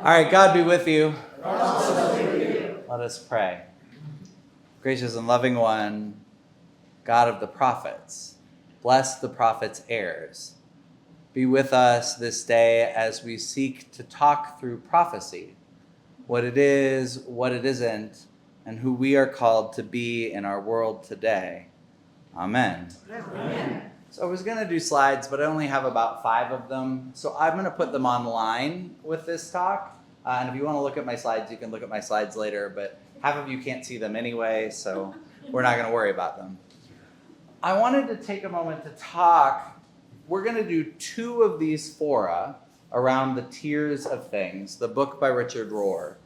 All right, God be with you. And also with you. Let us pray. Gracious and loving one, God of the prophets, bless the prophets' heirs. Be with us this day as we seek to talk through prophecy, what it is, what it isn't, and who we are called to be in our world today. Amen. Amen. So I was going to do slides, but I only have about 5 of them. So I'm going to put them online with this talk. And if you want to look at my slides, you can look at my slides later. But half of you can't see them anyway, so we're not going to worry about them. I wanted to take a moment to talk. We're going to do 2 of these fora around the tiers of things, the book by Richard Rohr.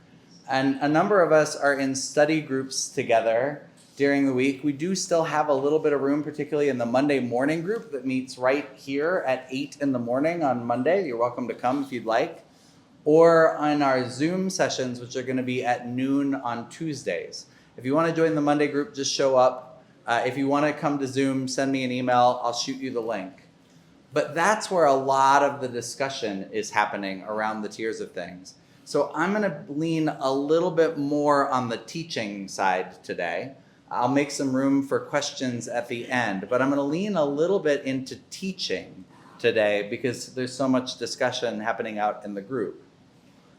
And a number of us are in study groups together during the week. We do still have a little bit of room, particularly in the Monday morning group that meets right here at 8 in the morning on Monday. You're welcome to come if you'd like. Or on our Zoom sessions, which are going to be at noon on Tuesdays. If you want to join the Monday group, just show up. If you want to come to Zoom, send me an email. I'll shoot you the link. But that's where a lot of the discussion is happening around the tiers of things. So I'm going to lean a little bit more on the teaching side today. I'll make some room for questions at the end, but I'm going to lean a little bit into teaching today because there's so much discussion happening out in the group.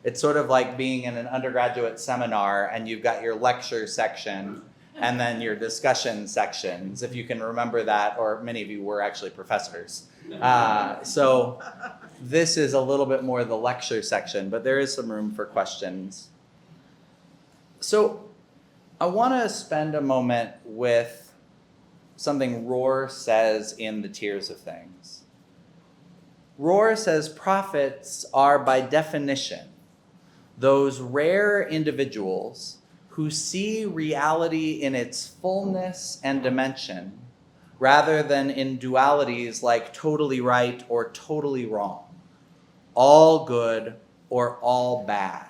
It's sort of like being in an undergraduate seminar and you've got your lecture section and then your discussion sections, if you can remember that, or many of you were actually professors. So this is a little bit more the lecture section, but there is some room for questions. So I want to spend a moment with something Rohr says in The Tiers of Things. Rohr says prophets are, by definition, those rare individuals who see reality in its fullness and dimension rather than in dualities like totally right or totally wrong, all good or all bad.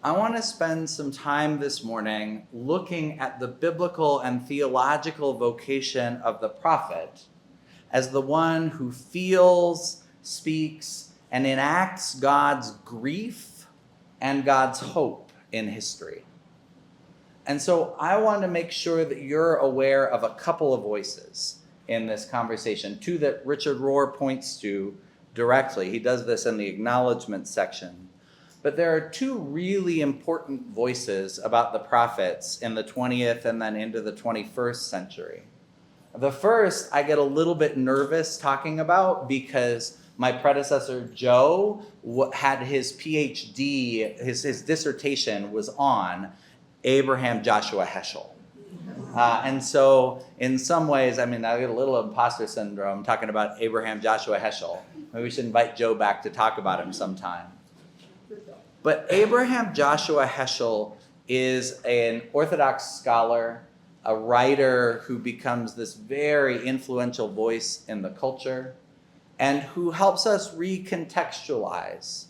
I want to spend some time this morning looking at the biblical and theological vocation of the prophet as the one who feels, speaks, and enacts God's grief and God's hope in history. And so I want to make sure that you're aware of a couple of voices in this conversation, 2 that Richard Rohr points to directly. He does this in the acknowledgement section. But there are 2 really important voices about the prophets in the 20th and then into the 21st century. The first I get a little bit nervous talking about because my predecessor, Joe, had his PhD, his dissertation was on Abraham Joshua Heschel. And so in some ways, I get a little imposter syndrome talking about Abraham Joshua Heschel. Maybe we should invite Joe back to talk about him sometime. But Abraham Joshua Heschel is an Orthodox scholar, a writer who becomes this very influential voice in the culture, and who helps us recontextualize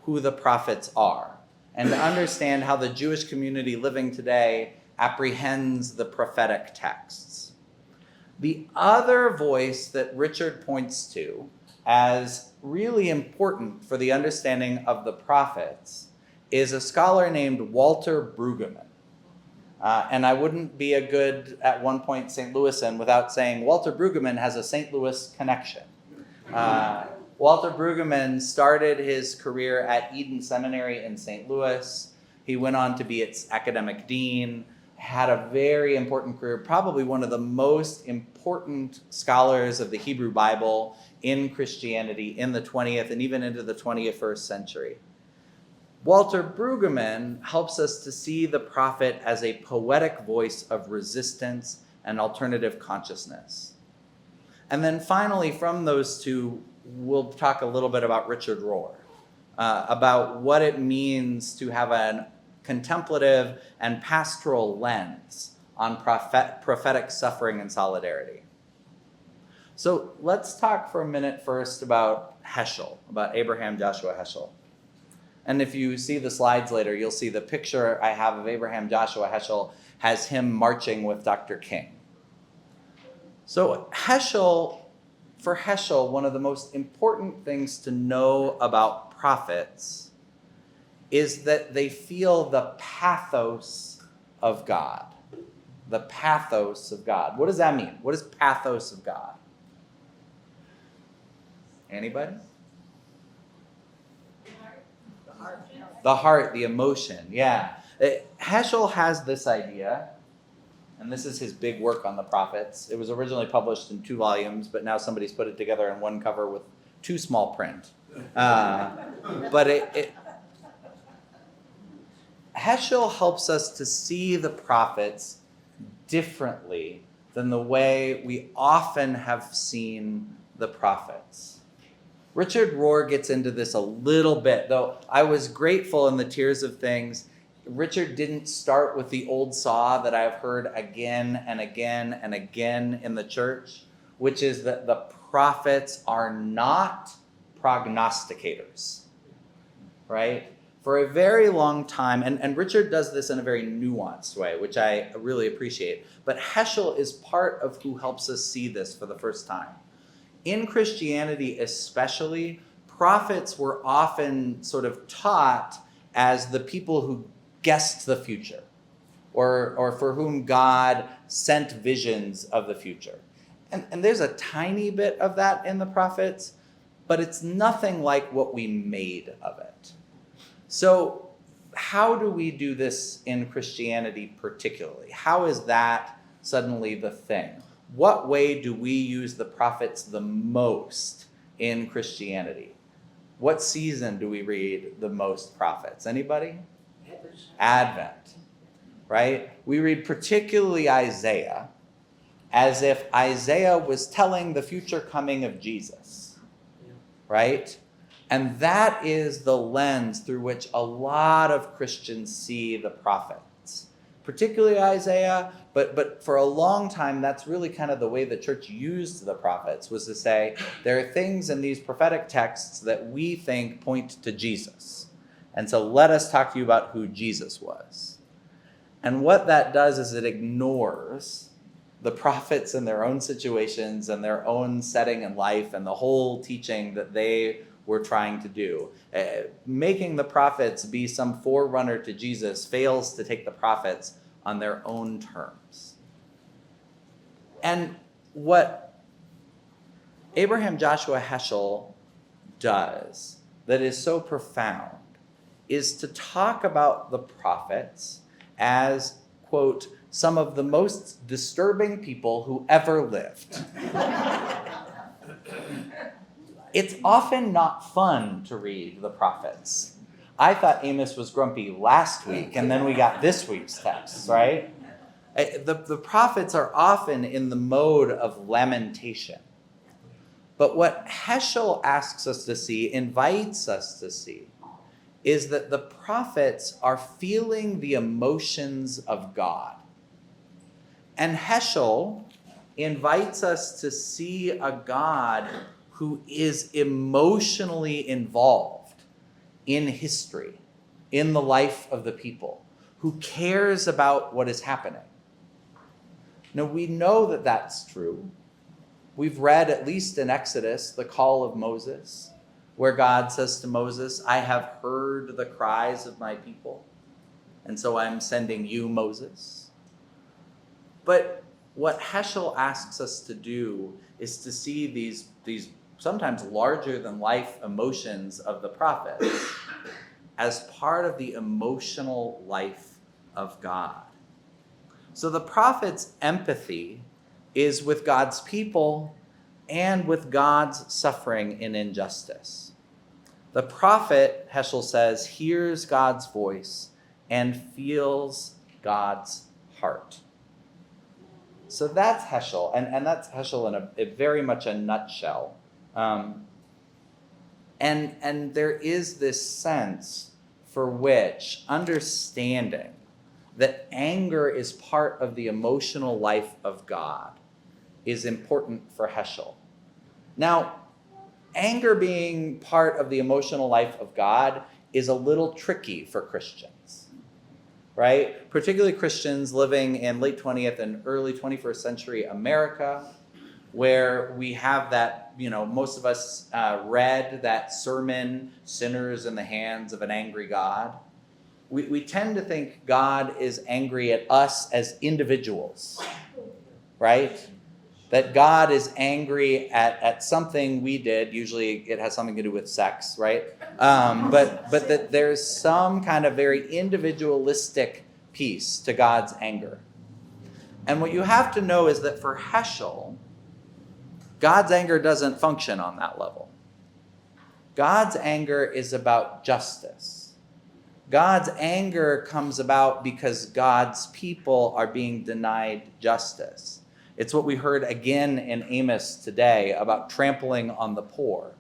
who the prophets are and to understand how the Jewish community living today apprehends the prophetic texts. The other voice that Richard points to as really important for the understanding of the prophets is a scholar named Walter Brueggemann. And I wouldn't be a good, at one point, St. Louisan without saying Walter Brueggemann has a St. Louis connection. Walter Brueggemann started his career at Eden Seminary in St. Louis. He went on to be its academic dean, had a very important career, probably one of the most important scholars of the Hebrew Bible in Christianity in the 20th and even into the 21st century. Walter Brueggemann helps us to see the prophet as a poetic voice of resistance and alternative consciousness. And then finally, from those 2, we'll talk a little bit about Richard Rohr, about what it means to have a contemplative and pastoral lens on prophetic suffering and solidarity. So let's talk for a minute first about Heschel, about Abraham Joshua Heschel. And if you see the slides later, you'll see the picture I have of Abraham Joshua Heschel has him marching with Dr. King. So Heschel for Heschel, one of the most important things to know about prophets is that they feel the pathos of God. The pathos of God. What does that mean? What is pathos of God? Anybody? The heart, the emotion, yeah. Heschel has this idea, and this is his big work on the prophets. It was originally published in 2 volumes, but now somebody's put it together in one cover with too small print. But Heschel helps us to see the prophets differently than the way we often have seen the prophets. Richard Rohr gets into this a little bit, though I was grateful in the Tears of Things. Richard didn't start with the old saw that I've heard again and again and again in the church, which is that the prophets are not prognosticators, right? For a very long time, and Richard does this in a very nuanced way, which I really appreciate, but Heschel is part of who helps us see this for the first time. In Christianity especially, prophets were often sort of taught as the people who guessed the future, or for whom God sent visions of the future. And there's a tiny bit of that in the prophets, but it's nothing like what we made of it. So how do we do this in Christianity particularly? How is that suddenly the thing? What way do we use the prophets the most in Christianity? What season do we read the most prophets? Anybody? Advent, right? We read particularly Isaiah as if Isaiah was telling the future coming of Jesus, right? And that is the lens through which a lot of Christians see the prophets, particularly Isaiah, but for a long time, that's really kind of the way the church used the prophets, was to say, there are things in these prophetic texts that we think point to Jesus. And so let us talk to you about who Jesus was. And what that does is it ignores the prophets and their own situations and their own setting in life and the whole teaching that they were trying to do. Making the prophets be some forerunner to Jesus fails to take the prophets on their own terms. And what Abraham Joshua Heschel does that is so profound is to talk about the prophets as, quote, some of the most disturbing people who ever lived. It's often not fun to read the prophets. I thought Amos was grumpy last week, and then we got this week's text, right? The prophets are often in the mode of lamentation. But what Heschel asks us to see, invites us to see, is that the prophets are feeling the emotions of God. And Heschel invites us to see a God who is emotionally involved in history, in the life of the people, who cares about what is happening. Now, we know that that's true. We've read, at least in Exodus, the call of Moses, where God says to Moses, I have heard the cries of my people, and so I'm sending you, Moses. But what Heschel asks us to do is to see these sometimes larger than life emotions of the prophets as part of the emotional life of God. So the prophet's empathy is with God's people and with God's suffering in injustice. The prophet, Heschel says, hears God's voice and feels God's heart. So that's Heschel, and that's Heschel in a very much a nutshell. And there is this sense for which understanding that anger is part of the emotional life of God is important for Heschel. Now, anger being part of the emotional life of God is a little tricky for Christians, right? Particularly Christians living in late 20th and early 21st century America, where we have that, most of us read that sermon, Sinners in the Hands of an Angry God. We tend to think God is angry at us as individuals, right? That God is angry at something we did. Usually it has something to do with sex, right? But that there's some kind of very individualistic piece to God's anger. And what you have to know is that for Heschel, God's anger doesn't function on that level. God's anger is about justice. God's anger comes about because God's people are being denied justice. It's what we heard again in Amos today about trampling on the poor.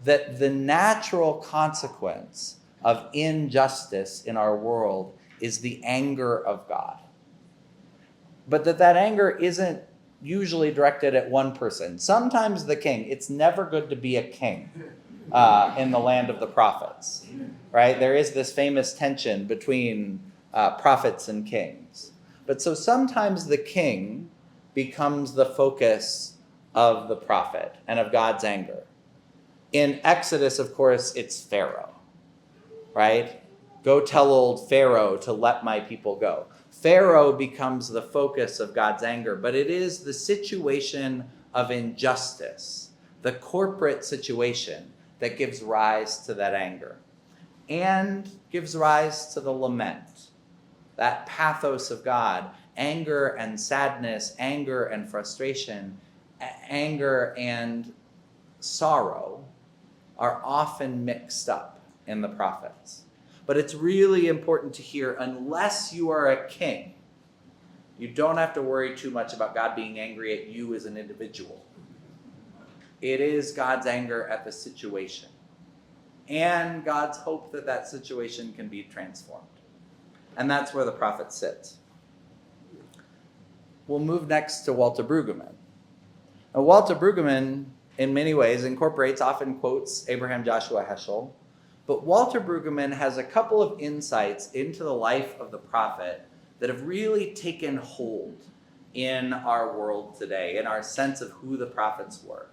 That the natural consequence of injustice in our world is the anger of God. But that anger isn't usually directed at one person. Sometimes the king. It's never good to be a king in the land of the prophets, right? There is this famous tension between prophets and kings. But so sometimes the king becomes the focus of the prophet and of God's anger. In Exodus, of course, it's Pharaoh, right? Go tell old Pharaoh to let my people go. Pharaoh becomes the focus of God's anger, but it is the situation of injustice, the corporate situation, that gives rise to that anger and gives rise to the lament, that pathos of God. Anger and sadness, anger and frustration, anger and sorrow are often mixed up in the prophets. But it's really important to hear, unless you are a king, you don't have to worry too much about God being angry at you as an individual. It is God's anger at the situation and God's hope that that situation can be transformed. And that's where the prophet sits. We'll move next to Walter Brueggemann. Now, Walter Brueggemann, in many ways, often quotes Abraham Joshua Heschel, but Walter Brueggemann has a couple of insights into the life of the prophet that have really taken hold in our world today, in our sense of who the prophets were.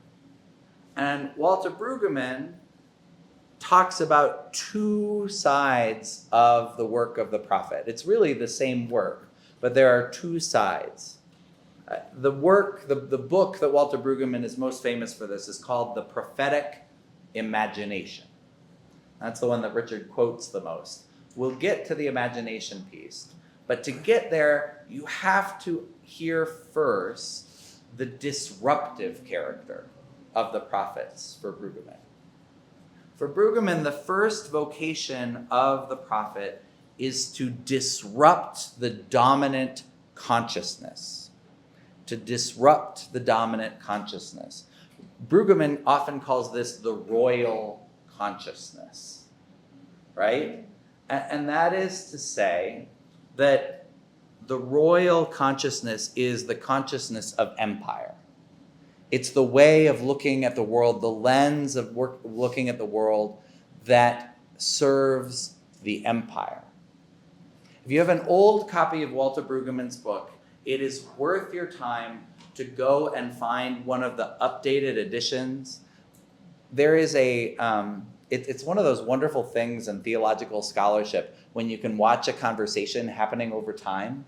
And Walter Brueggemann talks about two sides of the work of the prophet. It's really the same work, but there are two sides. The book that Walter Brueggemann is most famous for this is called The Prophetic Imagination. That's the one that Richard quotes the most. We'll get to the imagination piece, but to get there, you have to hear first the disruptive character of the prophets for Brueggemann. For Brueggemann, the first vocation of the prophet is to disrupt the dominant consciousness. To disrupt the dominant consciousness. Brueggemann often calls this the royal consciousness, right? And that is to say that the royal consciousness is the consciousness of empire. It's the way of looking at the world, the lens of looking at the world that serves the empire. If you have an old copy of Walter Brueggemann's book, it is worth your time to go and find one of the updated editions. There is it's one of those wonderful things in theological scholarship when you can watch a conversation happening over time.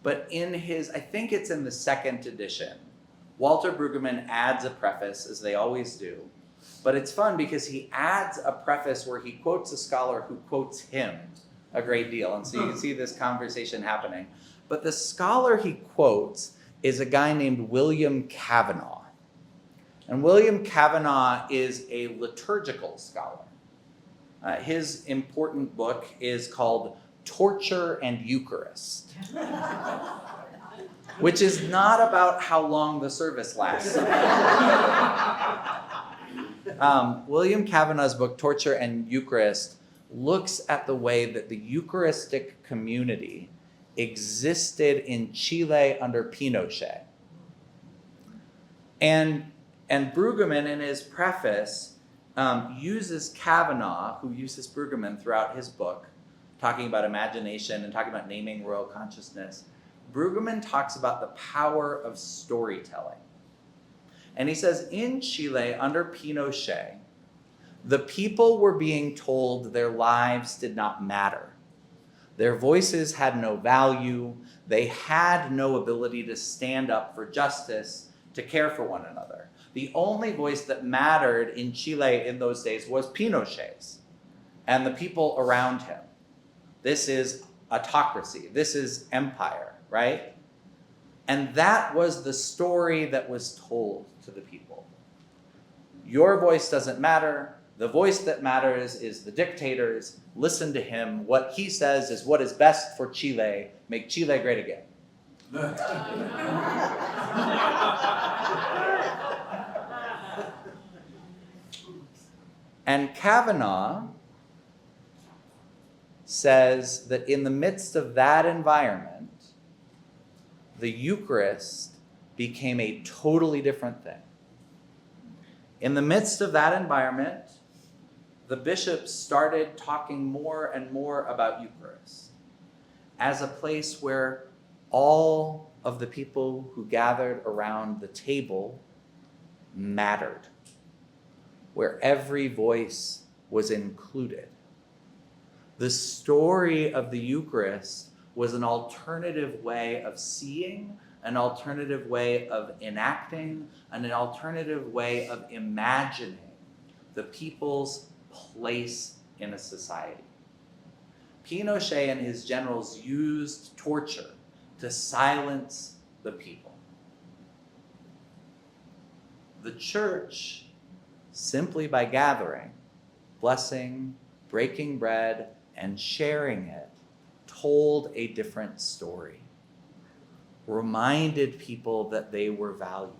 But I think it's in the second edition, Walter Brueggemann adds a preface, as they always do. But it's fun because he adds a preface where he quotes a scholar who quotes him a great deal. And so you can see this conversation happening. But the scholar he quotes is a guy named William Cavanaugh. And William Cavanaugh is a liturgical scholar. His important book is called Torture and Eucharist, which is not about how long the service lasts. William Cavanaugh's book, Torture and Eucharist, looks at the way that the Eucharistic community existed in Chile under Pinochet. And Brueggemann, in his preface, uses Cavanaugh, who uses Brueggemann throughout his book, talking about imagination and talking about naming royal consciousness. Brueggemann talks about the power of storytelling And he says, in Chile, under Pinochet, the people were being told their lives did not matter. Their voices had no value. They had no ability to stand up for justice, to care for one another. The only voice that mattered in Chile in those days was Pinochet's and the people around him. This is autocracy. This is empire, right? And that was the story that was told to the people. Your voice doesn't matter. The voice that matters is the dictator's. Listen to him. What he says is what is best for Chile. Make Chile great again. And Kavanaugh says that in the midst of that environment, the Eucharist became a totally different thing. In the midst of that environment, the bishops started talking more and more about Eucharist as a place where all of the people who gathered around the table mattered, where every voice was included. The story of the Eucharist was an alternative way of seeing, an alternative way of enacting, and an alternative way of imagining the people's place in a society. Pinochet and his generals used torture to silence the people. The church, simply by gathering, blessing, breaking bread, and sharing it, told a different story, reminded people that they were valued.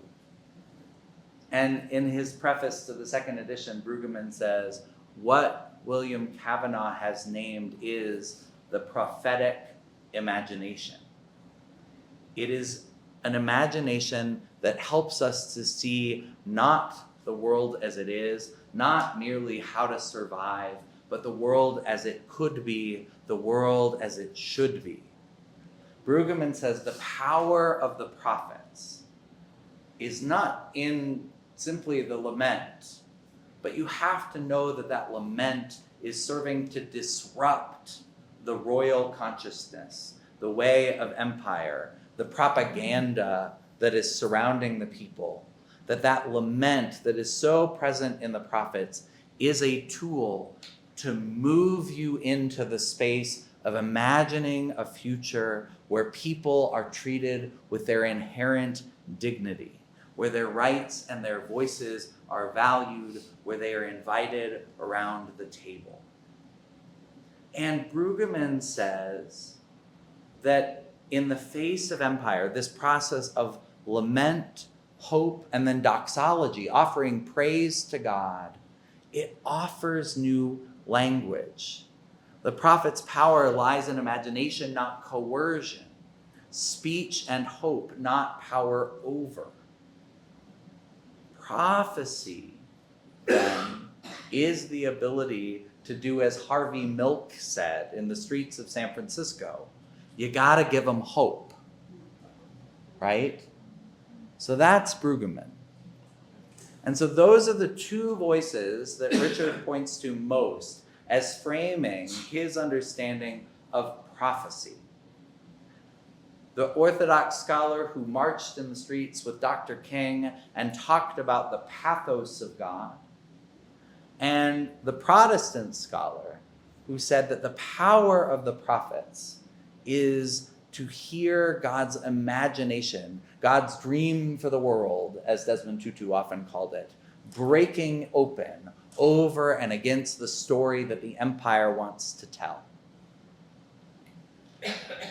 And in his preface to the second edition, Brueggemann says, what William Kavanaugh has named is the prophetic imagination. It is an imagination that helps us to see not the world as it is, not merely how to survive, but the world as it could be, the world as it should be. Brueggemann says the power of the prophets is not in simply the lament, but you have to know that that lament is serving to disrupt the royal consciousness, the way of empire, the propaganda that is surrounding the people, that lament that is so present in the prophets is a tool to move you into the space of imagining a future where people are treated with their inherent dignity, where their rights and their voices are valued, where they are invited around the table. And Brueggemann says that in the face of empire, this process of lament, hope, and then doxology, offering praise to God, it offers new language. The prophet's power lies in imagination, not coercion. Speech and hope, not power over. Prophecy, then, is the ability to do as Harvey Milk said in the streets of San Francisco. You gotta give them hope, right? So that's Brueggemann. And so those are the two voices that Richard points to most as framing his understanding of prophecy. The Orthodox scholar who marched in the streets with Dr. King and talked about the pathos of God, and the Protestant scholar who said that the power of the prophets is to hear God's imagination, God's dream for the world, as Desmond Tutu often called it, breaking open over and against the story that the empire wants to tell.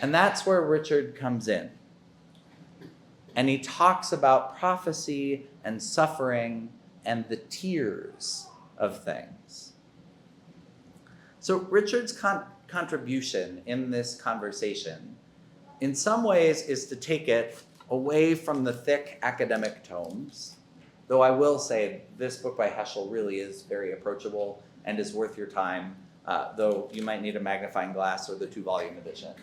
And that's where Richard comes in. And he talks about prophecy and suffering and the tears of things. So Richard's contribution in this conversation, in some ways, is to take it away from the thick academic tomes, though I will say this book by Heschel really is very approachable and is worth your time, though you might need a magnifying glass or the 2-volume edition.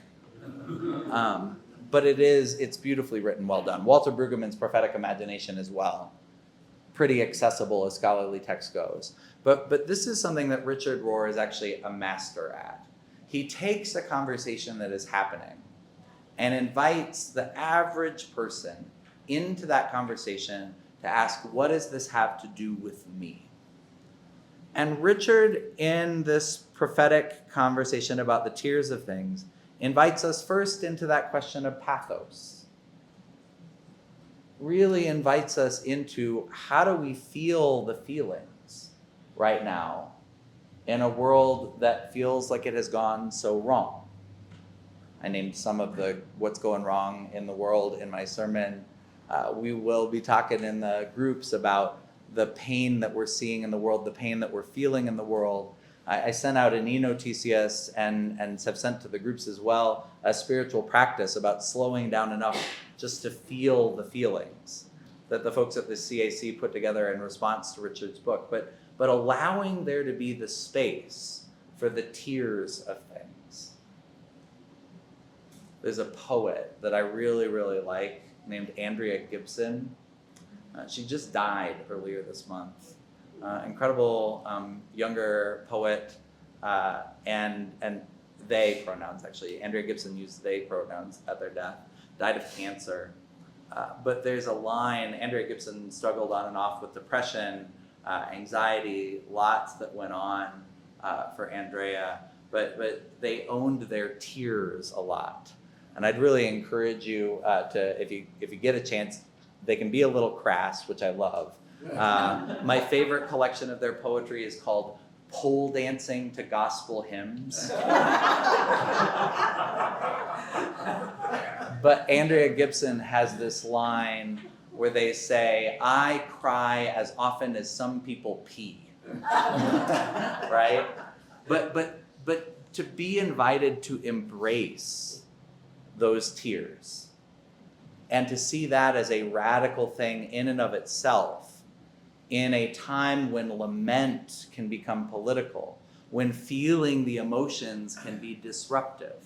But it's beautifully written, well done. Walter Brueggemann's prophetic imagination as well pretty accessible as scholarly text goes. But this is something that Richard Rohr is actually a master at. He takes a conversation that is happening and invites the average person into that conversation to ask, what does this have to do with me? And Richard, in this prophetic conversation about the tears of things, invites us first into that question of pathos. Really invites us into how do we feel the feelings right now in a world that feels like it has gone so wrong. I named some of the what's going wrong in the world in my sermon. We will be talking in the groups about the pain that we're seeing in the world, the pain that we're feeling in the world. I sent out an e-noticias and have sent to the groups as well a spiritual practice about slowing down enough just to feel the feelings that the folks at the CAC put together in response to Richard's book, but allowing there to be the space for the tears of things. There's a poet that I really, really like named Andrea Gibson. She just died earlier this month. Incredible younger poet, and they pronouns actually. Andrea Gibson used they pronouns at their death. Died of cancer. But there's a line, Andrea Gibson struggled on and off with depression, anxiety, lots that went on for Andrea, but they owned their tears a lot. And I'd really encourage you to, if you get a chance, they can be a little crass, which I love. My favorite collection of their poetry is called Pole Dancing to Gospel Hymns. But Andrea Gibson has this line where they say, I cry as often as some people pee. Right? But to be invited to embrace those tears and to see that as a radical thing in and of itself in a time when lament can become political, when feeling the emotions can be disruptive,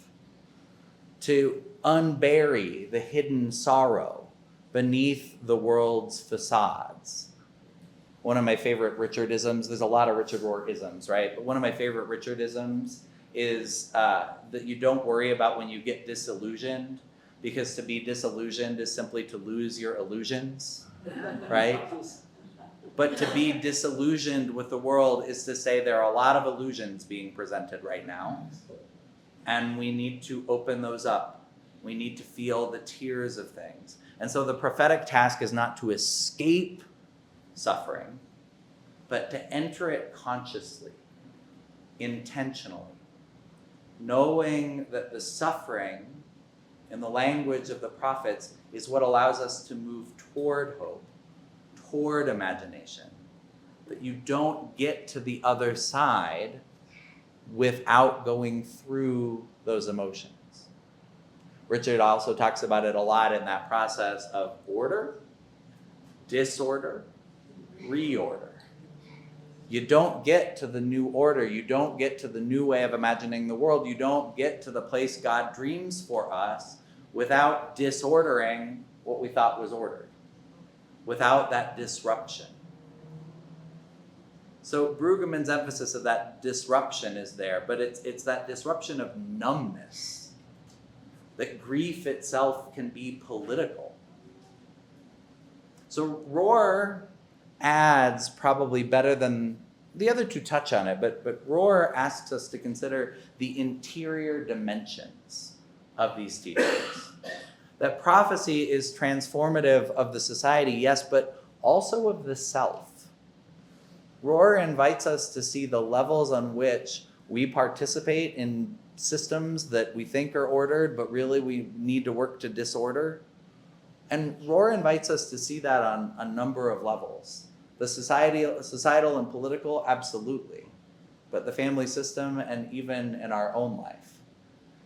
to unbury the hidden sorrow beneath the world's facades. One of my favorite Richardisms, there's a lot of Richard Rohr isms, right? But one of my favorite Richardisms is that you don't worry about when you get disillusioned, because to be disillusioned is simply to lose your illusions, right? But to be disillusioned with the world is to say there are a lot of illusions being presented right now, and we need to open those up. We need to feel the tears of things. And so the prophetic task is not to escape suffering, but to enter it consciously, intentionally, knowing that the suffering, in the language of the prophets, is what allows us to move toward hope, toward imagination. That you don't get to the other side without going through those emotions. Richard also talks about it a lot in that process of order, disorder, reorder. You don't get to the new order. You don't get to the new way of imagining the world. You don't get to the place God dreams for us without disordering what we thought was ordered, without that disruption. So Brueggemann's emphasis of that disruption is there, but it's that disruption of numbness, that grief itself can be political. So Rohr adds, probably better than the other two touch on it, but Rohr asks us to consider the interior dimensions of these teachings. That prophecy is transformative of the society, yes, but also of the self. Rohr invites us to see the levels on which we participate in systems that we think are ordered, but really we need to work to disorder. And Rohr invites us to see that on a number of levels. The societal and political, absolutely. But the family system and even in our own life.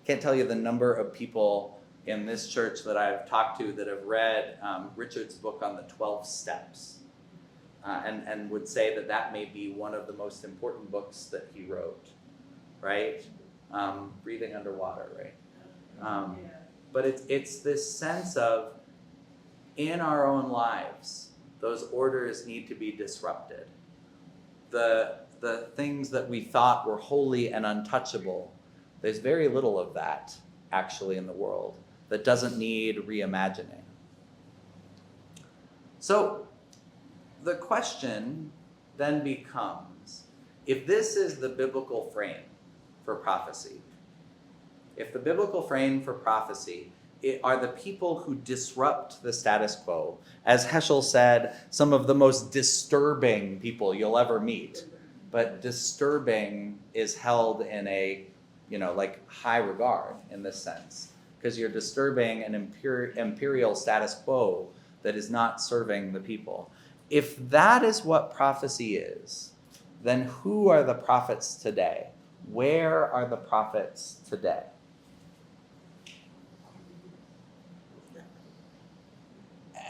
Can't tell you the number of people in this church that I've talked to that have read Richard's book on the 12 steps and would say that may be one of the most important books that he wrote, right? Breathing underwater, right? But it's this sense of, in our own lives, those orders need to be disrupted. The things that we thought were holy and untouchable, there's very little of that actually in the world that doesn't need reimagining. So the question then becomes, if this is the biblical frame for prophecy, if the biblical frame for prophecy are the people who disrupt the status quo, as Heschel said, some of the most disturbing people you'll ever meet, but disturbing is held in a, high regard in this sense, because you're disturbing an imperial status quo that is not serving the people. If that is what prophecy is, then who are the prophets today? Where are the prophets today?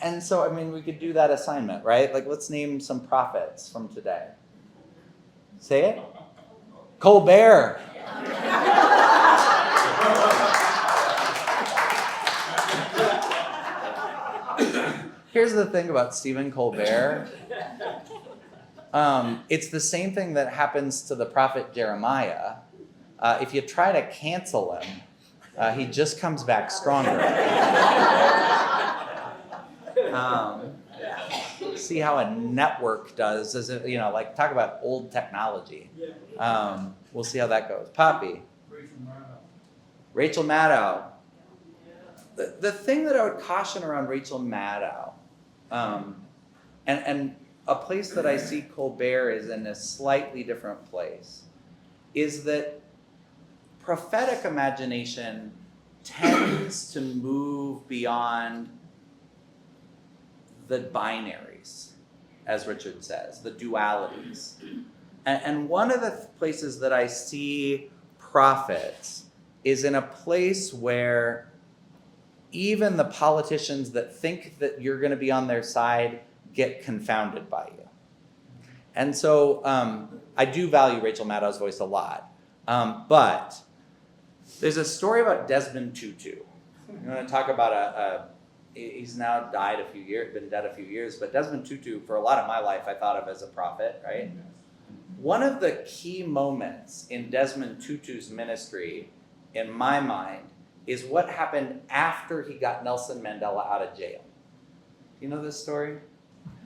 And so, we could do that assignment, right? Like, let's name some prophets from today. Say it. Colbert. Here's the thing about Stephen Colbert. It's the same thing that happens to the prophet Jeremiah. If you try to cancel him, he just comes back stronger. See how a network does, talk about old technology. We'll see how that goes. Poppy. Rachel Maddow. The thing that I would caution around Rachel Maddow, and a place that I see Colbert is in a slightly different place, is that prophetic imagination tends to move beyond the binaries, as Richard says, the dualities. And one of the places that I see prophets is in a place where even the politicians that think that you're going to be on their side get confounded by you. And so I do value Rachel Maddow's voice a lot. But there's a story about Desmond Tutu. You want to talk about he's now been dead a few years, but Desmond Tutu, for a lot of my life, I thought of as a prophet, right? One of the key moments in Desmond Tutu's ministry, in my mind, is what happened after he got Nelson Mandela out of jail. Do you know this story?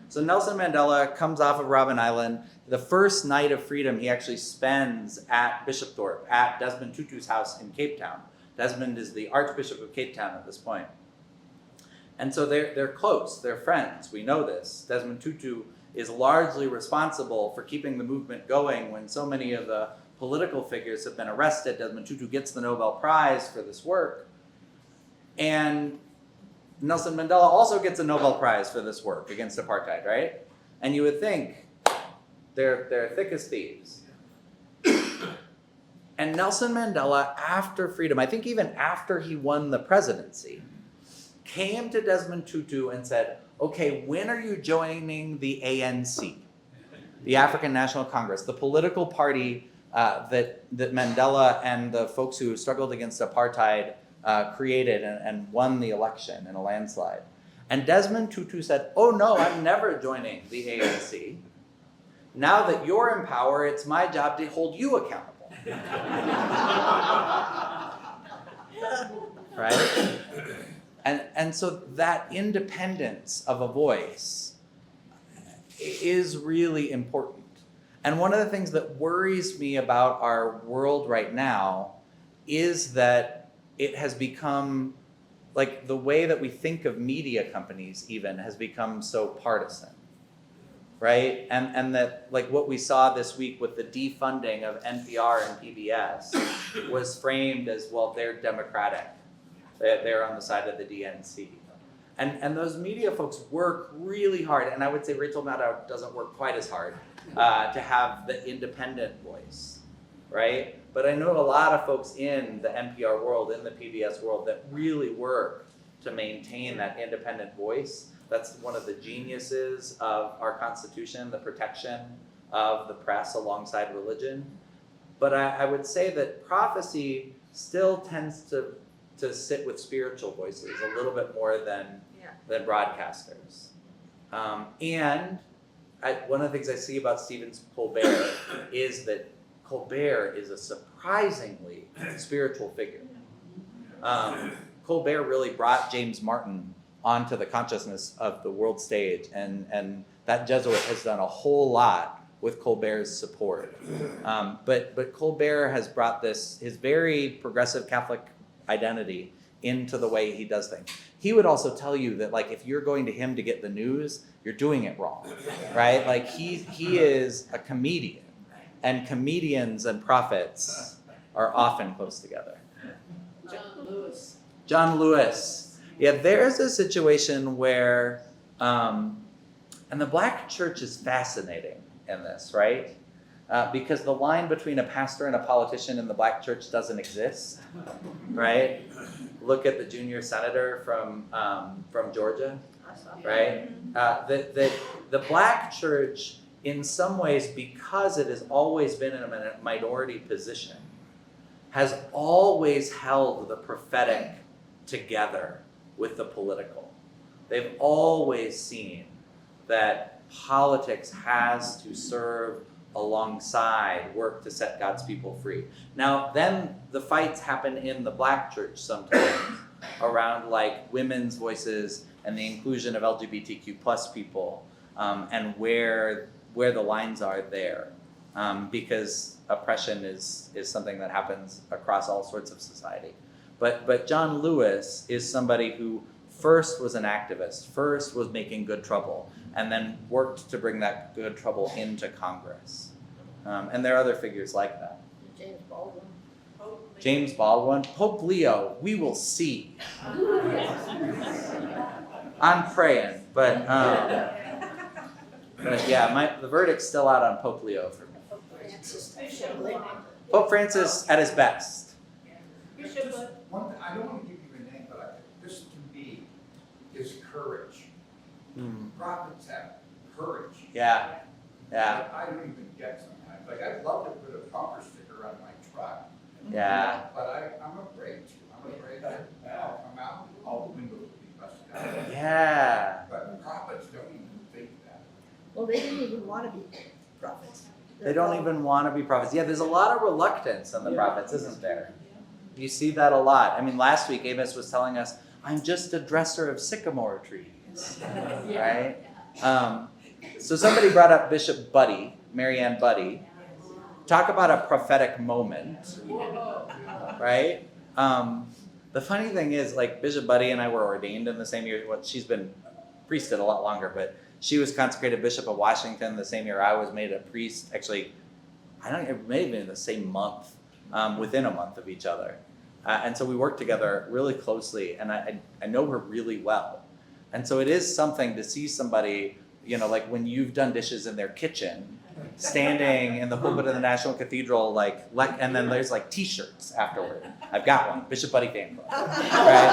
So Nelson Mandela comes off of Robben Island. The first night of freedom he actually spends at Bishopthorpe, at Desmond Tutu's house in Cape Town. Desmond is the Archbishop of Cape Town at this point. And so they're close, they're friends, we know this. Desmond Tutu is largely responsible for keeping the movement going when so many of the political figures have been arrested. Desmond Tutu gets the Nobel Prize for this work. And Nelson Mandela also gets a Nobel Prize for this work against apartheid, right? And you would think they're thick as thieves. And Nelson Mandela, after freedom, I think even after he won the presidency, came to Desmond Tutu and said, okay, when are you joining the ANC, the African National Congress, the political party that Mandela and the folks who struggled against apartheid created and won the election in a landslide? And Desmond Tutu said, oh no, I'm never joining the ANC. Now that you're in power, it's my job to hold you accountable. Right? And so that independence of a voice is really important. And one of the things that worries me about our world right now is that it has become, like, the way that we think of media companies even has become so partisan, right? And that, like, what we saw this week with the defunding of NPR and PBS was framed as, well, they're democratic. They're on the side of the DNC. And those media folks work really hard, and I would say Rachel Maddow doesn't work quite as hard to have the independent voice, right? But I know a lot of folks in the NPR world, in the PBS world, that really work to maintain that independent voice. That's one of the geniuses of our Constitution, the protection of the press alongside religion. But I would say that prophecy still tends to sit with spiritual voices a little bit more than broadcasters. One of the things I see about Stephen Colbert is that Colbert is a surprisingly spiritual figure. Colbert really brought James Martin onto the consciousness of the world stage, and that Jesuit has done a whole lot with Colbert's support. But Colbert has brought his very progressive Catholic identity into the way he does things. He would also tell you that, like, if you're going to him to get the news, you're doing it wrong, right? Like, he is a comedian, and comedians and prophets are often close together. John Lewis. Yeah, there's a situation where, and the Black church is fascinating in this, right? Because the line between a pastor and a politician in the Black church doesn't exist, right? Look at the junior senator from Georgia, right? The Black church, in some ways, because it has always been in a minority position, has always held the prophetic together with the political. They've always seen that politics has to serve alongside work to set God's people free. Now, then the fights happen in the Black church sometimes around, like, women's voices and the inclusion of LGBTQ plus people, and where the lines are there, because oppression is something that happens across all sorts of society. But John Lewis is somebody who first was an activist, first was making good trouble, and then worked to bring that good trouble into Congress. And there are other figures like that. James Baldwin, Pope Leo, we will see. I'm praying, but yeah, the verdict's still out on Pope Leo for me. Pope Francis at his best. One thing, I don't want to give you a name, but this to me is courage. Prophets have courage. Yeah. I don't even get sometimes. Like, I'd love to put a bumper sticker on my truck. Yeah. But I'm afraid to. I'm afraid that I'll come out, all the windows will be busted out. Yeah. But prophets don't even think that. Well, they didn't even want to be prophets. They don't even want to be prophets. Yeah, there's a lot of reluctance in the prophets, isn't there? You see that a lot. I mean, last week Amos was telling us, I'm just a dresser of sycamore trees, right? So somebody brought up Bishop Buddy, Marianne Buddy. Talk about a prophetic moment, right? The funny thing is, like, Bishop Buddy and I were ordained in the same year. Well, she's been priested a lot longer, but she was consecrated Bishop of Washington the same year I was made a priest. Actually, it may have been in the same month, within a month of each other. And so we worked together really closely, and I know her really well. And so it is something to see somebody, like when you've done dishes in their kitchen, standing in the pulpit of the National Cathedral, and then there's like T-shirts afterward. I've got one, Bishop Buddy fan club, right?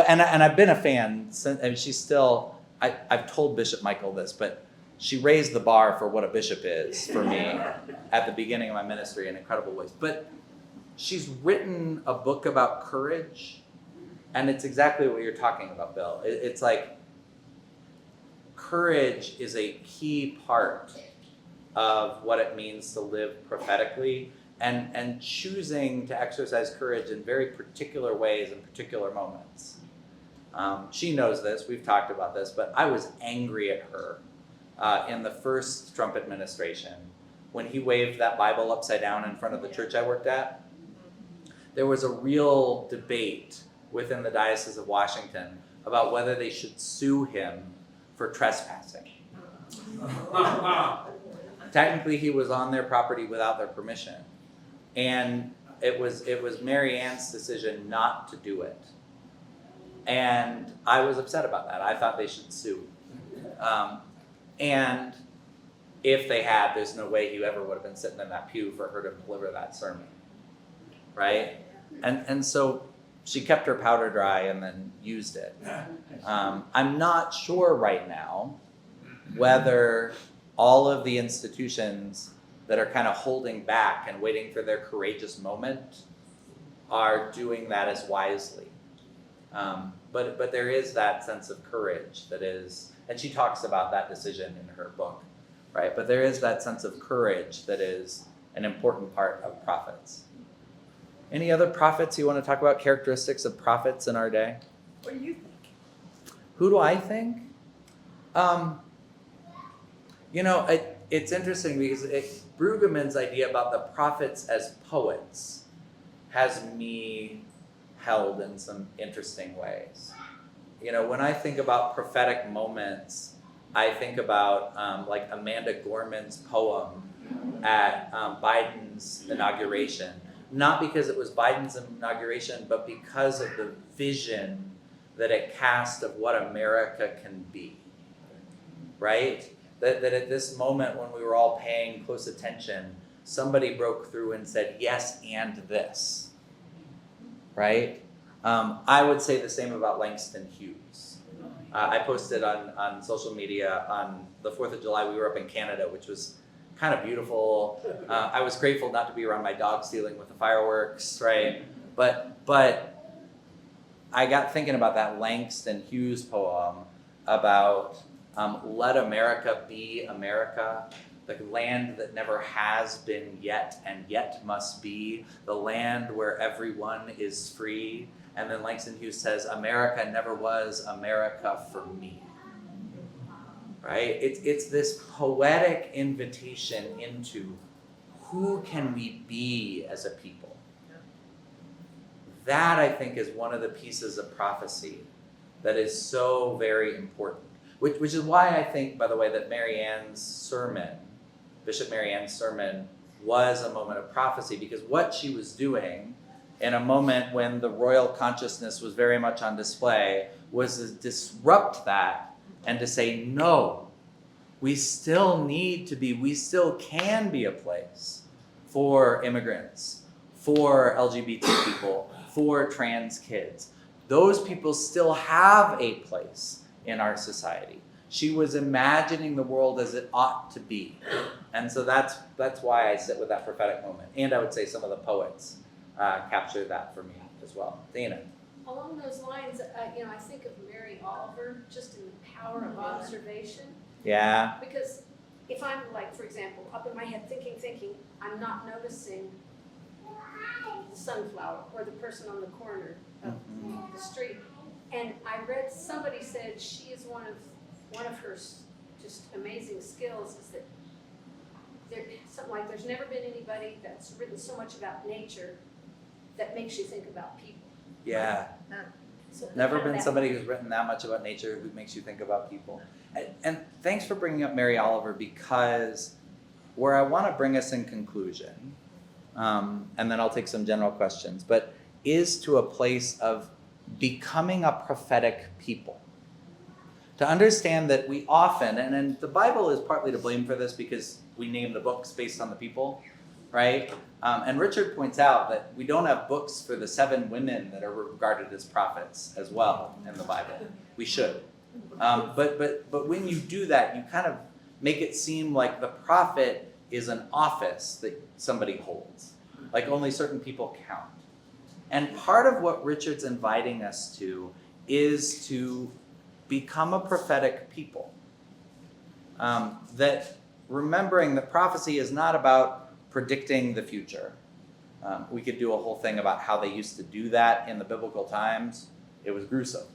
And I've been a fan since. I mean, she's still. I've told Bishop Michael this, but she raised the bar for what a bishop is for me at the beginning of my ministry in incredible ways. But she's written a book about courage, and it's exactly what you're talking about, Bill. It's like courage is a key part of what it means to live prophetically, and choosing to exercise courage in very particular ways in particular moments. She knows this, we've talked about this, but I was angry at her in the first Trump administration when he waved that Bible upside down in front of the church I worked at. There was a real debate within the Diocese of Washington about whether they should sue him for trespassing. Technically, he was on their property without their permission. And it was Mary Ann's decision not to do it. And I was upset about that. I thought they should sue. And if they had, there's no way he ever would have been sitting in that pew for her to deliver that sermon. Right? And so she kept her powder dry and then used it. I'm not sure right now whether all of the institutions that are kind of holding back and waiting for their courageous moment are doing that as wisely. But there is that sense of courage that is, and she talks about that decision in her book, right? But there is that sense of courage that is an important part of prophets. Any other prophets you want to talk about, characteristics of prophets in our day? What do you think? Who do I think? It's interesting because Brueggemann's idea about the prophets as poets has me held in some interesting ways. When I think about prophetic moments, I think about like Amanda Gorman's poem at Biden's inauguration. Not because it was Biden's inauguration, but because of the vision that it cast of what America can be, right? That at this moment when we were all paying close attention, somebody broke through and said, yes, and this, right? I would say the same about Langston Hughes. I posted on social media on the 4th of July, we were up in Canada, which was kind of beautiful. I was grateful not to be around my dog stealing with the fireworks, right? But I got thinking about that Langston Hughes poem about let America be America, the land that never has been yet and yet must be, the land where everyone is free. And then Langston Hughes says, America never was America for me. Right? It's this poetic invitation into who can we be as a people. That, I think, is one of the pieces of prophecy that is so very important. Which is why I think, by the way, that Bishop Mary Ann's sermon was a moment of prophecy, because what she was doing in a moment when the royal consciousness was very much on display was to disrupt that and to say, no, we still can be a place for immigrants, for LGBT people, for trans kids. Those people still have a place in our society. She was imagining the world as it ought to be. And so that's why I sit with that prophetic moment. And I would say some of the poets capture that for me as well. Dana. Along those lines, I think of Mary Oliver, just in the power of observation. Yeah. Because if I'm, like, for example, up in my head thinking, I'm not noticing the sunflower or the person on the corner of the street. And I read, somebody said she is one of her just amazing skills is that there's never been anybody that's written so much about nature that makes you think about people. Yeah. So Never been somebody who's written that much about nature who makes you think about people. And thanks for bringing up Mary Oliver, because where I want to bring us in conclusion, and then I'll take some general questions, but is to a place of becoming a prophetic people. To understand that we often, and the Bible is partly to blame for this because we name the books based on the people, right? And Richard points out that we don't have books for the 7 women that are regarded as prophets as well in the Bible. We should. But when you do that, you kind of make it seem like the prophet is an office that somebody holds. Like only certain people count. And part of what Richard's inviting us to is to become a prophetic people. That remembering that prophecy is not about predicting the future. We could do a whole thing about how they used to do that in the biblical times. It was gruesome.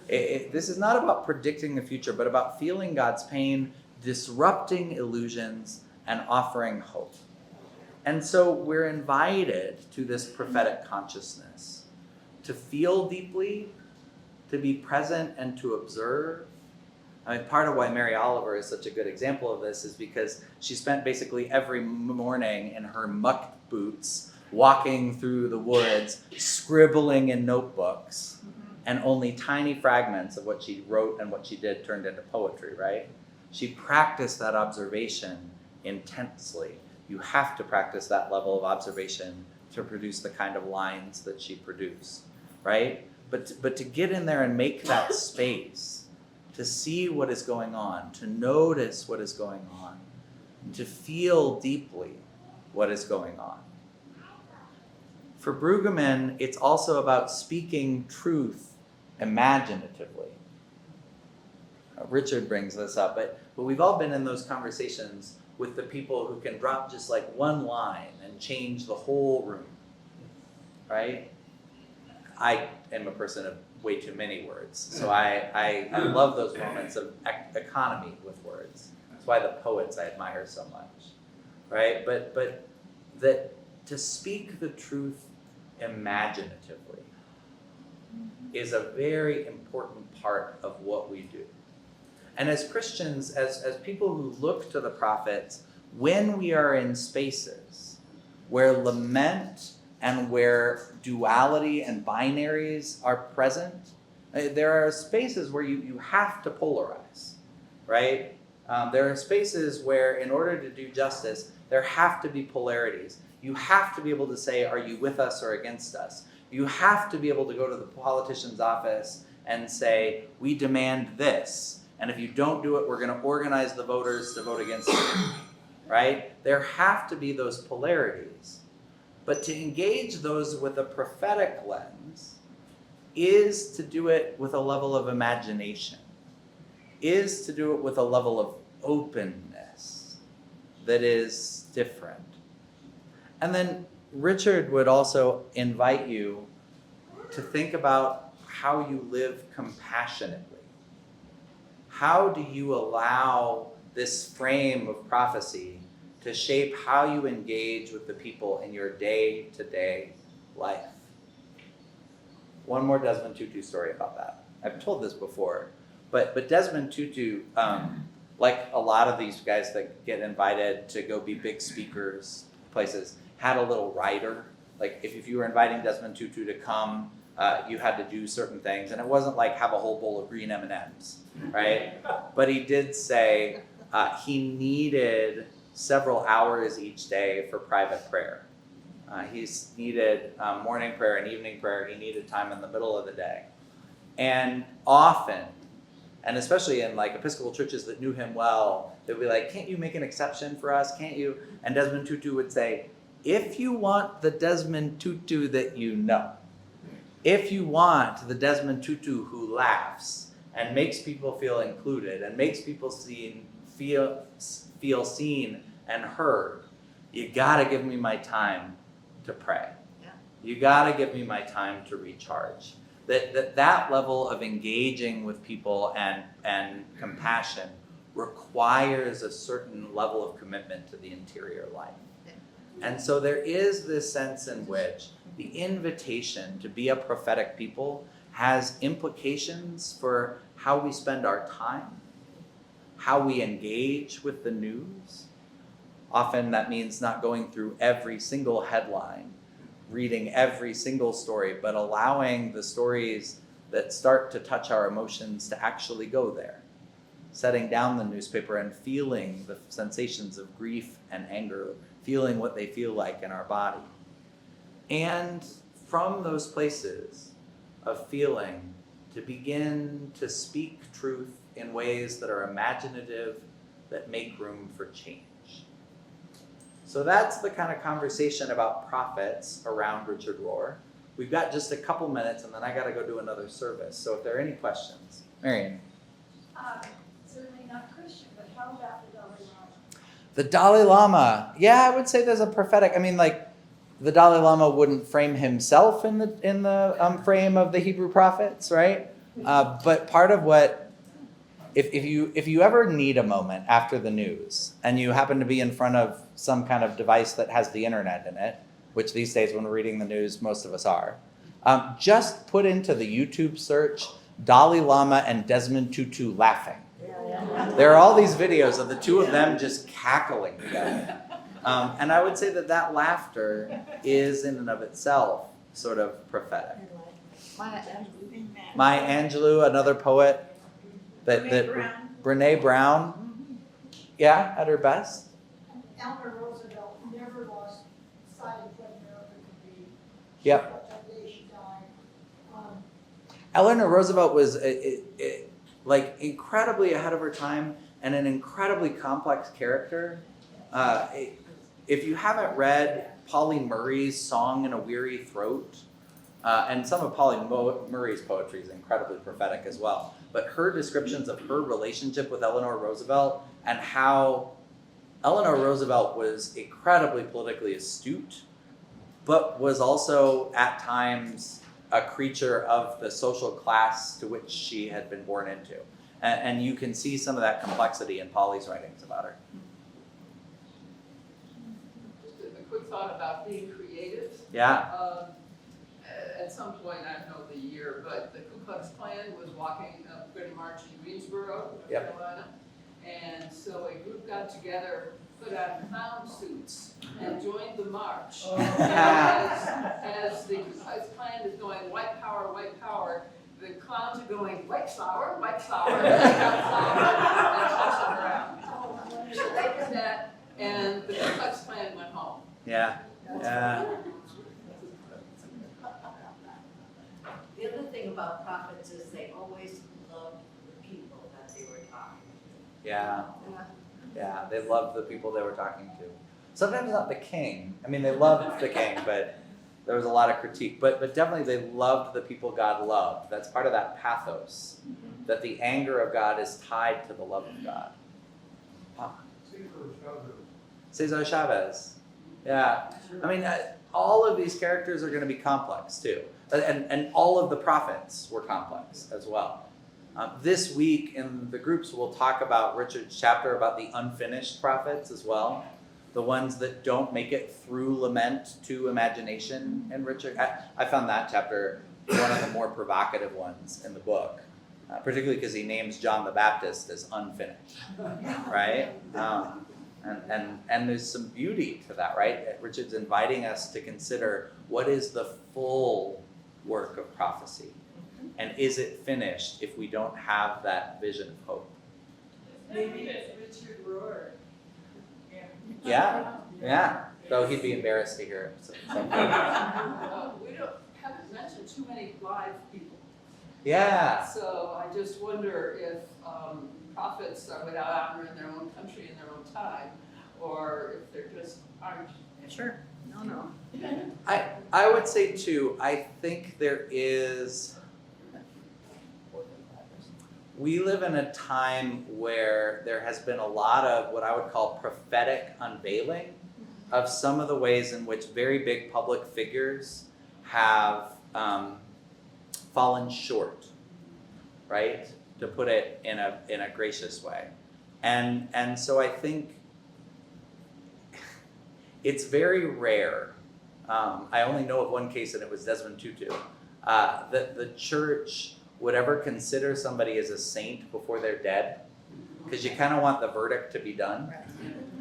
This is not about predicting the future, but about feeling God's pain, disrupting illusions, and offering hope. And so we're invited to this prophetic consciousness, to feel deeply, to be present, and to observe. I mean, part of why Mary Oliver is such a good example of this is because she spent basically every morning in her muck boots, walking through the woods, scribbling in notebooks, and only tiny fragments of what she wrote and what she did turned into poetry, right? She practiced that observation intensely. You have to practice that level of observation to produce the kind of lines that she produced, right? But to get in there and make that space, to see what is going on, to notice what is going on, to feel deeply what is going on. For Brueggemann, it's also about speaking truth imaginatively. Richard brings this up, but we've all been in those conversations with the people who can drop just like one line and change the whole room, right? I am a person of way too many words, so I love those moments of economy with words. That's why the poets I admire so much, right? But that to speak the truth imaginatively is a very important part of what we do. And as Christians, as people who look to the prophets, when we are in spaces where lament and where duality and binaries are present, there are spaces where you have to polarize, right? There are spaces where in order to do justice, there have to be polarities. You have to be able to say, are you with us or against us? You have to be able to go to the politician's office and say, we demand this. And if you don't do it, we're going to organize the voters to vote against you, right? There have to be those polarities. But to engage those with a prophetic lens is to do it with a level of imagination, is to do it with a level of openness that is different. And then Richard would also invite you to think about how you live compassionately. How do you allow this frame of prophecy to shape how you engage with the people in your day-to-day life? One more Desmond Tutu story about that. I've told this before, but Desmond Tutu, like a lot of these guys that get invited to go be big speakers places, had a little rider. Like if you were inviting Desmond Tutu to come, you had to do certain things, and it wasn't like have a whole bowl of green M&Ms, right? But he did say he needed several hours each day for private prayer. He's needed morning prayer and evening prayer. He needed time in the middle of the day. And often, and especially in like Episcopal churches that knew him well, they'd be like, can't you make an exception for us? Can't you? And Desmond Tutu would say, if you want the Desmond Tutu that you know, if you want the Desmond Tutu who laughs and makes people feel included and makes people feel seen and heard, you gotta give me my time to pray. Yeah. You gotta give me my time to recharge. That level of engaging with people and compassion requires a certain level of commitment to the interior life. And so there is this sense in which the invitation to be a prophetic people has implications for how we spend our time, how we engage with the news. Often that means not going through every single headline, reading every single story, but allowing the stories that start to touch our emotions to actually go there. Setting down the newspaper and feeling the sensations of grief and anger, feeling what they feel like in our body. And from those places of feeling, to begin to speak truth in ways that are imaginative, that make room for change. So that's the kind of conversation about prophets around Richard Rohr. We've got just a couple minutes, and then I got to go do another service. So if there are any questions. Marion. Certainly not Christian, but how about the Dalai Lama? The Dalai Lama. Yeah, I would say there's a prophetic. I mean, like, the Dalai Lama wouldn't frame himself in the frame of the Hebrew prophets, right? But part of what, if you ever need a moment after the news and you happen to be in front of some kind of device that has the internet in it, which these days when we're reading the news, most of us are, just put into the YouTube search Dalai Lama and Desmond Tutu laughing. There are all these videos of the two of them just cackling together. And I would say that laughter is in and of itself sort of prophetic. Maya Angelou, another poet, Brene Brown, yeah, at her best. Eleanor Roosevelt never lost sight of what America could be. Yep. That day she died. Eleanor Roosevelt was like incredibly ahead of her time and an incredibly complex character. If you haven't read Pauline Murray's Song in a Weary Throat, And some of Polly Murray's poetry is incredibly prophetic as well. But her descriptions of her relationship with Eleanor Roosevelt and how Eleanor Roosevelt was incredibly politically astute, but was also at times a creature of the social class to which she had been born into. And you can see some of that complexity in Polly's writings about her. Just a quick thought about being creative. Yeah. At some point, I don't know the year, but the Ku Klux Klan was walking up Great March in Greensboro, North Yep. Carolina. And so a group got together, put on clown suits, and joined the march. As the Ku Klux Klan is going, white power, the clowns are going, white flower, and tossing around. So they did that, and the Ku Klux Klan went home. Yeah. Yeah. The other thing about prophets is they always loved the people that they were talking to. Yeah. Yeah. They loved the people they were talking to. Sometimes not the king. I mean, they loved the king, but there was a lot of critique. But definitely they loved the people God loved. That's part of that pathos, that the anger of God is tied to the love of God. Cesar Chavez. Yeah. I mean, all of these characters are going to be complex too. And all of the prophets were complex as well. This week in the groups, we'll talk about Richard's chapter about the unfinished prophets as well. The ones that don't make it through lament to imagination. And Richard, I found that chapter one of the more provocative ones in the book, particularly because he names John the Baptist as unfinished, right? And there's some beauty to that, right? Richard's inviting us to consider what is the full work of prophecy, and is it finished if we don't have that vision of hope? Maybe it's Richard Rohr. Yeah. Though he'd be embarrassed to hear it. So. We haven't mentioned too many live people. Yeah. So I just wonder if prophets are without honor in their own country in their own time, or if they're just aren't. Sure. No. I would say too, I think there is, we live in a time where there has been a lot of what I would call prophetic unveiling of some of the ways in which very big public figures have fallen short, right? To put it in a gracious way. And so I think it's very rare. I only know of one case, and it was Desmond Tutu, that the church would ever consider somebody as a saint before they're dead, because you kind of want the verdict to be done,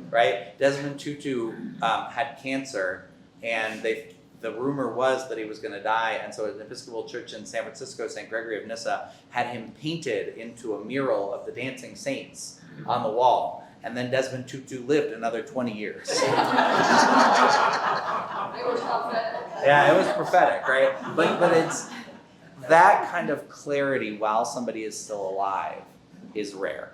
right? Desmond Tutu had cancer, and the rumor was that he was going to die, and so an Episcopal church in San Francisco, St. Gregory of Nyssa, had him painted into a mural of the dancing saints on the wall. And then Desmond Tutu lived another 20 years. They were prophetic. Yeah, it was prophetic, right? But it's that kind of clarity while somebody is still alive is rare.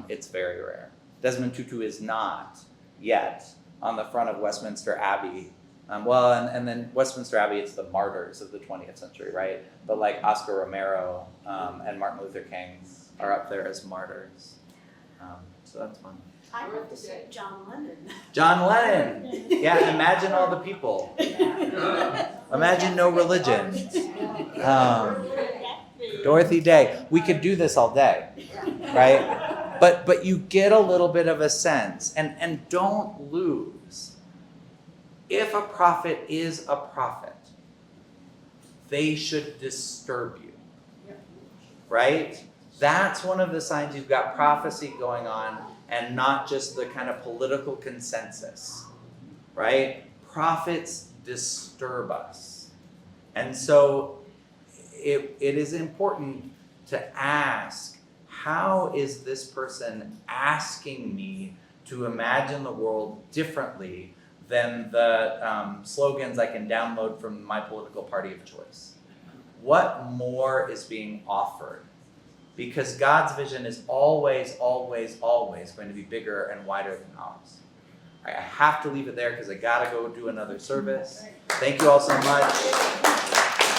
It's very rare. Desmond Tutu is not yet on the front of Westminster Abbey. And then Westminster Abbey, it's the martyrs of the 20th century, right? But like Oscar Romero and Martin Luther King are up there as martyrs. So that's fun. I have to say John Lennon. John Lennon. Yeah, imagine all the people. Imagine no religion. Dorothy Day. We could do this all day, right? But you get a little bit of a sense, and don't lose. If a prophet is a prophet, they should disturb you, right? That's one of the signs you've got prophecy going on and not just the kind of political consensus, right? Prophets disturb us. And so it is important to ask, how is this person asking me to imagine the world differently than the slogans I can download from my political party of choice? What more is being offered? Because God's vision is always, always, always going to be bigger and wider than ours. I have to leave it there because I gotta go do another service. Thank you all so much.